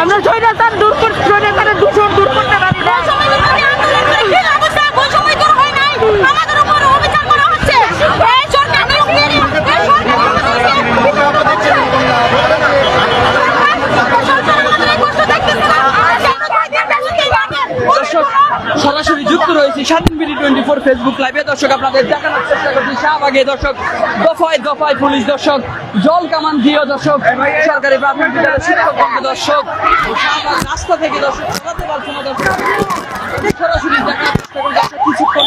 আমরা স্বৈরাচার দূর করতে স্বৈরাচারের দূষণ দূর করতে পারি না। আমাদের উপর অবিচার করা হচ্ছে। এই সরকার সরাসরি যুক্ত রয়েছে স্বাধীন বিডি 24 ফেসবুক লাইভে। দর্শক আপনাদের দেখানোর চেষ্টা করছি শাহবাগে দর্শক দফায় দফায় পুলিশ দর্শক জল কামান দিয়ে দর্শক সরকারি প্রাথমিক বিদ্যালয়ের শিক্ষকগণকে দর্শক শাহবাগ রাস্তা থেকে দর্শক সরাতে পারছে না। দর্শক সরাসরি দেখানোর চেষ্টা করছি দর্শক কিছুক্ষণ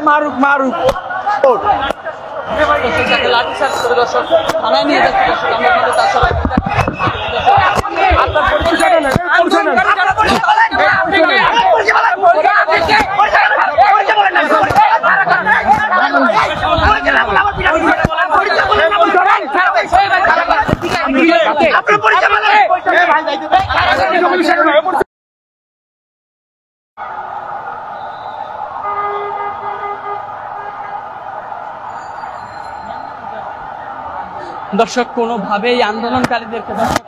মারুক মারুক লাঠি চার্জ করে দর্শক থানায় নিয়ে যাচ্ছে। দর্শক আমরা আপনাদের তার সবাই আপনার পরিচয় দর্শক কোনোভাবেই আন্দোলনকারীদেরকে দর্শক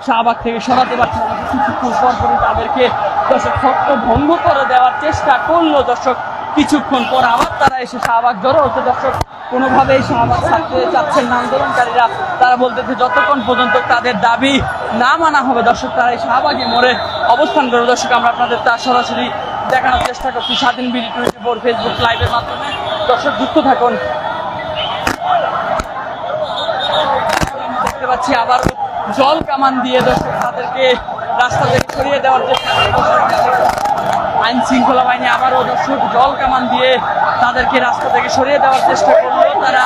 শাহবাগ থেকে সরাতে পারছে না। কিছুক্ষণ পরপরই তাদেরকে দর্শক শর্ত ভঙ্গ করে দেওয়ার চেষ্টা করলো। দর্শক কিছুক্ষণ পর আবার তারা এসে শাহবাগ জড়ো হচ্ছে। দর্শক কোনোভাবেই শাহবাগ ছাড়তে চাচ্ছেন না আন্দোলনকারীরা। তারা বলতেছে যতক্ষণ পর্যন্ত তাদের দাবি না মানা হবে দর্শক তারা এই শাহবাগে মোড়ে অবস্থান করে। দর্শক আমরা আপনাদের তা সরাসরি দেখানোর চেষ্টা করছি স্বাধীন বিডি 24 ফেসবুক লাইভের মাধ্যমে। দর্শক যুক্ত থাকুন। দেখতে পাচ্ছি আবার জল কামান দিয়ে দর্শক তাদেরকে রাস্তা থেকে সরিয়ে দেওয়ার চেষ্টা আইন শৃঙ্খলা বাহিনী আবারও দর্শক জল কামান দিয়ে তাদেরকে রাস্তা থেকে সরিয়ে দেওয়ার চেষ্টা করলো। তারা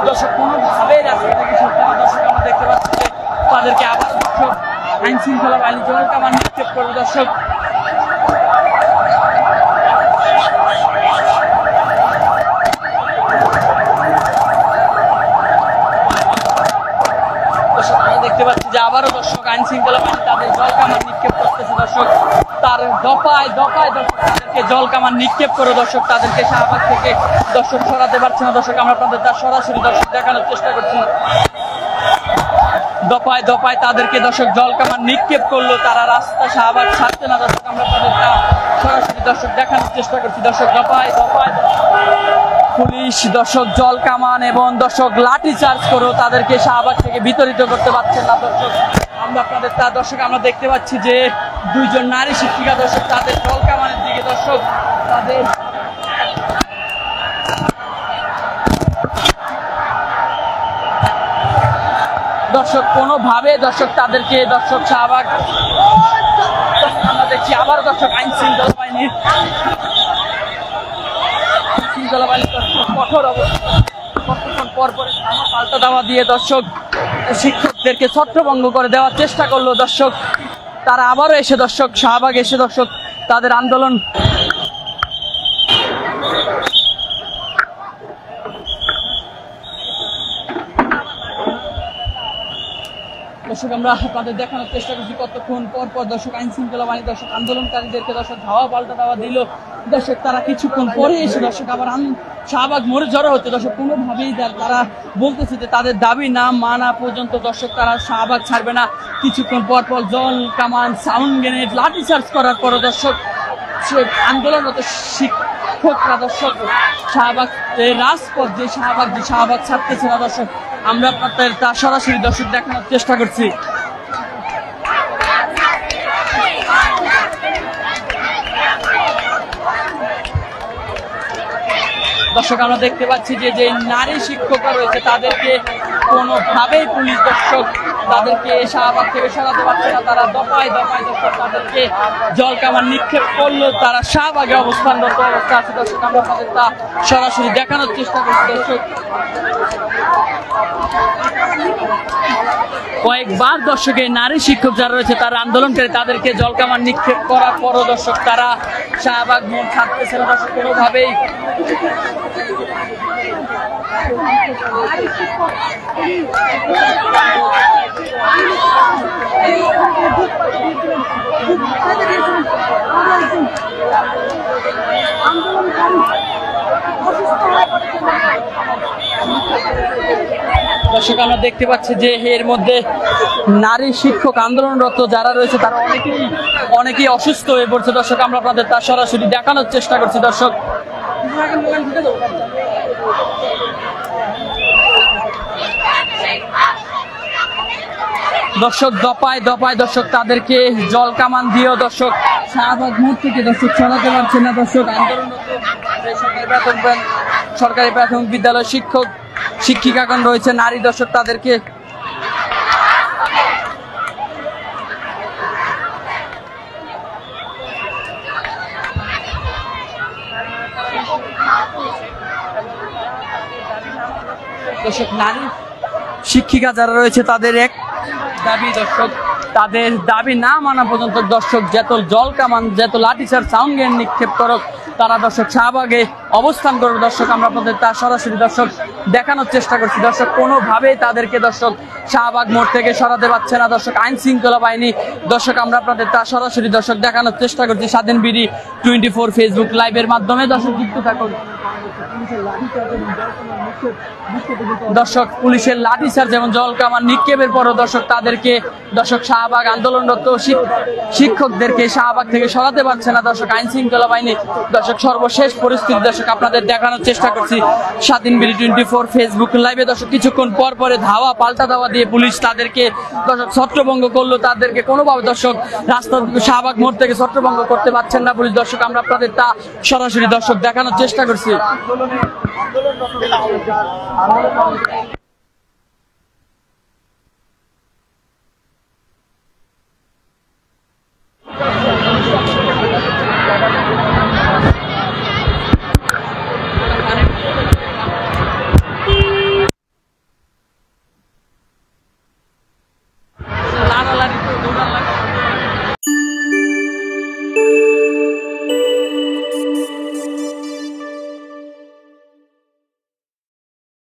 দর্শক কোনোভাবেই রাস্তা থেকে সরতে না। দর্শক আমরা দেখতে পাচ্ছি যে তাদেরকে আবার দর্শক আইন শৃঙ্খলা বাহিনী জল কামান নিক্ষেপ করবে। দর্শক দেখতে পাচ্ছি যে আবারও দর্শক আইন শৃঙ্খলা বাহিনী তাদের জল কামান নিক্ষেপ করতেছে। দর্শক তার দফায় দফায় দর্শক তাদেরকে জল কামান নিক্ষেপ করে দর্শক তাদেরকে শাহবাগ থেকে দর্শক সরাতে পারছে না। দর্শক আমরা আপনাদের তার সরাসরি দর্শক দেখানোর চেষ্টা করছি। দফায় দফায় তাদেরকে দর্শক জল কামান নিক্ষেপ করলো। তারা রাস্তা শাহবাগ ছাড়ছে না। দর্শক আমরা আপনাদের তা সরাসরি দর্শক দেখানোর চেষ্টা করছি। দর্শক দফায় দফায় পুলিশ দর্শক জল কামান এবং দর্শক লাঠি চার্জ করেও তাদেরকে শাহবাগ থেকে বিতাড়িত করতে পারছেন না। দর্শক আমরা আপনাদের তা দর্শক আমরা দেখতে পাচ্ছি যে দুইজন নারী শিক্ষিকা দর্শক তাদের জল কামানের দিকে দর্শক তাদের দর্শক কোনোভাবে দর্শক তাদেরকে দর্শক শাহবাগ আমরা দেখছি আবার দর্শক আইন শৃঙ্খলা বাহিনী কঠোর অবস্থান পরপর পাল্টা দাওয়া দিয়ে দর্শক শিক্ষকদেরকে ছত্রভঙ্গ করে দেওয়ার চেষ্টা করলো। দর্শক তারা আবারও এসে দর্শক শাহবাগ এসে দর্শক তাদের আন্দোলন দর্শক আমরা আপনাদের দেখানোর চেষ্টা করছি কতক্ষণ পর পর দর্শক আইন শৃঙ্খলা বাহিনী দর্শক আন্দোলনকারীদেরকে দর্শক ধাওয়া পাল্টা দেওয়া দিল। দর্শক তারা কিছুক্ষণ পরে এসে দর্শক আবার শাহবাগ মোড়ে জড়ো হচ্ছে। দর্শক কোনোভাবেই তারা বলতেছে যে তাদের দাবি না মানা পর্যন্ত দর্শক তারা শাহবাগ ছাড়বে না। কিছুক্ষণ পর পর জল কামান সাউন্ড গ্রেনেড লাঠি চার্জ করার পর দর্শক আন্দোলনরত শিক্ষকরা দর্শক শাহবাগ রাজপথ যে শাহবাগ ছাড়তেছে না। দর্শক আমরা আপনাদের তা সরাসরি দর্শক দেখানোর চেষ্টা করছি। দর্শক আমরা দেখতে পাচ্ছি যে নারী শিক্ষকরা রয়েছে তাদেরকে কোনোভাবেই পুলিশ দর্শক তাদেরকে শাহবাগ থেকে সরাতে পারছে না। তারা দফায় দফায় দর্শক তাদেরকে জল কামান নিক্ষেপ করলো। তারা শাহবাগে অবস্থানরত অবস্থা আছে। দর্শক আমরা আপনাদের তা সরাসরি দেখানোর চেষ্টা করছি। দর্শক কয়েকবার দর্শকের নারী শিক্ষক যারা রয়েছে তারা আন্দোলনকারী তাদেরকে জল কামান নিক্ষেপ করার পরও দর্শক তারা শাহবাগ মোড় ছাড়তেছে না। দর্শক কোনোভাবেই দর্শক আমরা দেখতে পাচ্ছি যে এর মধ্যে নারী শিক্ষক আন্দোলনরত যারা রয়েছে তারা অনেকেই অসুস্থ হয়ে পড়ছে। দর্শক আমরা আপনাদের তা সরাসরি দেখানোর চেষ্টা করছি। দর্শক দফায় দফায় দর্শক তাদেরকে জল কামান দিয়েও দর্শক শাহবাগ মোড় থেকে দর্শক সরাতে পারছে না। দর্শক আন্দোলনরত সরকারি প্রাথমিক বিদ্যালয় শিক্ষক শিক্ষিকাগণ রয়েছে নারী দর্শক তাদেরকে দর্শক নারী শিক্ষিকা যারা রয়েছে তাদের এক দাবি দর্শক তাদের দাবি না মানা পর্যন্ত দর্শক যত জল কামান যত লাঠিচার্জ সাউন্ড গ্রেনেড নিক্ষেপ করুক তারা দর্শক শাহবাগে অবস্থান করবে। দর্শক আমরা আপনাদের তা সরাসরি দর্শক দেখানোর চেষ্টা করছি। দর্শক কোনোভাবেই তাদেরকে দর্শক শাহবাগ মোড় থেকে সরাতে পারছে না। দর্শক আইন শৃঙ্খলা বাহিনী দর্শক আমরা আপনাদের তা সরাসরি দর্শক দেখানোর চেষ্টা করছি। স্বাধীন বিডি 24 ফেসবুক লাইভের মাধ্যমে দর্শক যুক্ত থাকুন। দর্শক পুলিশের লাঠিচার্জ এবং জল কামান নিক্ষেপের পরও দর্শক তাদেরকে দর্শক শাহবাগ আন্দোলনরত শিক্ষকদেরকে শাহবাগ থেকে সরাতে পারছে না। দর্শক আইন শৃঙ্খলা বাহিনী দর্শক সর্বশেষ পরিস্থিতি দর্শক আপনাদের দেখানোর চেষ্টা করছি। স্বাধীন বিডি 24 ফেসবুক লাইভে দর্শক কিছুক্ষণ পর পরে ধাওয়া পাল্টা ধাওয়া দিয়ে পুলিশ তাদেরকে দর্শক ছত্রভঙ্গ করলো। তাদেরকে কোনোভাবে দর্শক রাস্তা শাহবাগ মোড় থেকে ছত্রভঙ্গ করতে পারছেন না পুলিশ। দর্শক আমরা আপনাদের তা সরাসরি দর্শক দেখানোর চেষ্টা করছি।